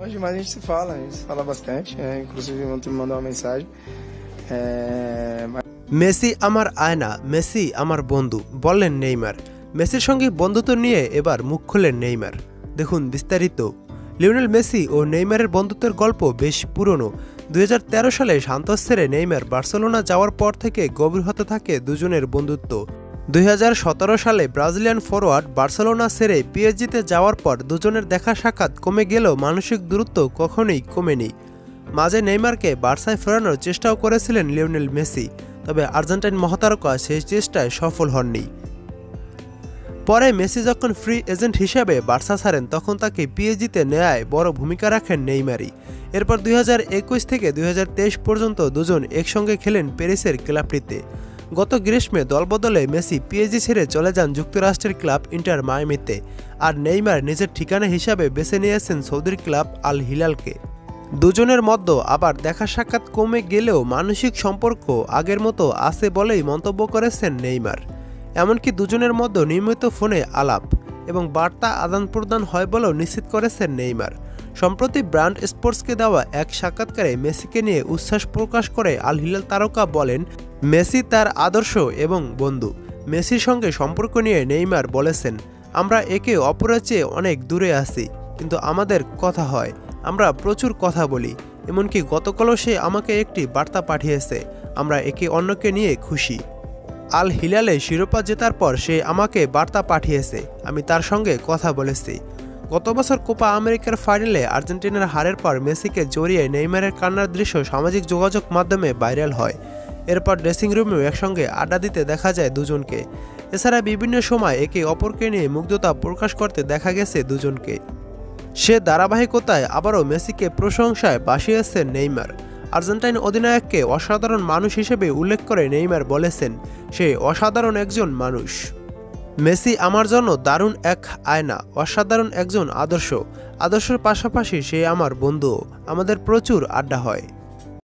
Hoje mais a gente se fala bastante, inclusive ontem me mandou uma mensagem. Messi আমার আয়না, Messi আমার বন্ধু বললেন নেইমার। মেসির সঙ্গে বন্ধুত্ব নিয়ে এবার মুখ খুললেন নেইমার। দেখুন বিস্তারিত। লিওনেল মেসি ও নেইমারের বন্ধুত্বের গল্প বেশ পুরনো। 2013 সালে সান্তোস ছেড়ে নেইমার বার্সেলোনা যাওয়ার পর থেকে গভীর হতে থাকে দুজনের বন্ধুত্ব। 2017 সালে ব্রাজিলিয়ান ফরোয়ার্ড বার্সেলোনা ছেড়ে পিএসজিতে যাওয়ার পর দুজনের দেখা সাক্ষাৎ কমে গেলেও মানসিক দূরত্ব কখনোই কমেনি। মাঝে নেইমারকে বার্সায় ফেরানোর চেষ্টাও করেছিলেন লিওনেল মেসি, তবে আর্জেন্টাইন মহাতারকা সেই চেষ্টায় সফল হননি। পরে মেসি যখন ফ্রি এজেন্ট হিসেবে বার্সা ছাড়েন তখন তাকে পিএসজিতে নেয়ায় বড় ভূমিকা রাখেন নেইমারই। এরপর 2021 থেকে 2023 পর্যন্ত দুজন একসঙ্গে খেলেন প্যারিসের ক্লাবটিতে। গত গ্রীষ্মে দলবদলে মেসি পিএসজি ছেড়ে চলে যান যুক্তরাষ্ট্রের ক্লাব ইন্টার মায়ামিতে, আর নেইমার নিজের ঠিকানা হিসাবে বেছে নিয়েছেন সৌদির ক্লাব আল হিলালকে। দুজনের মধ্যে আবার দেখা সাক্ষাৎ কমে গেলেও মানসিক সম্পর্ক আগের মতো আছে বলেই মন্তব্য করেছেন নেইমার। এমনকি দুজনের মধ্যে নিয়মিত ফোনে আলাপ এবং বার্তা আদান প্রদান হয় বলেও নিশ্চিত করেছেন নেইমার। সম্প্রতি ব্র্যান্ড স্পোর্টসকে দেওয়া এক সাক্ষাৎকারে মেসিকে নিয়ে উচ্ছ্বাস প্রকাশ করে আল হিলাল তারকা বলেন, মেসি তার আদর্শ এবং বন্ধু। মেসির সঙ্গে সম্পর্ক নিয়ে নেইমার বলেছেন, আমরা একে অপরের চেয়ে অনেক দূরে আছি, কিন্তু আমাদের কথা হয়, আমরা প্রচুর কথা বলি। এমনকি গতকালও সে আমাকে একটি বার্তা পাঠিয়েছে, আমরা একে অন্যকে নিয়ে খুশি। আল হিলালে শিরোপা জেতার পর সে আমাকে বার্তা পাঠিয়েছে, আমি তার সঙ্গে কথা বলেছি। গত বছর কোপা আমেরিকার ফাইনালে আর্জেন্টিনার হারের পর মেসিকে জড়িয়ে নেইমারের কান্নার দৃশ্য সামাজিক যোগাযোগ মাধ্যমে ভাইরাল হয়। এরপর ড্রেসিং রুমেও একসঙ্গে আড্ডা দিতে দেখা যায় দুজনকে। এছাড়া বিভিন্ন সময় একে অপরকে নিয়ে মুগ্ধতা প্রকাশ করতে দেখা গেছে দুজনকে। সে ধারাবাহিকতায় আবারও মেসিকে প্রশংসায় ভাসিয়েছেন নেইমার। আর্জেন্টাইন অধিনায়ককে অসাধারণ মানুষ হিসেবে উল্লেখ করে নেইমার বলেছেন, সে অসাধারণ একজন মানুষ। মেসি আমার জন্য দারুণ এক আয়না, অসাধারণ একজন আদর্শের পাশাপাশি সে আমার বন্ধুও। আমাদের প্রচুর আড্ডা হয়।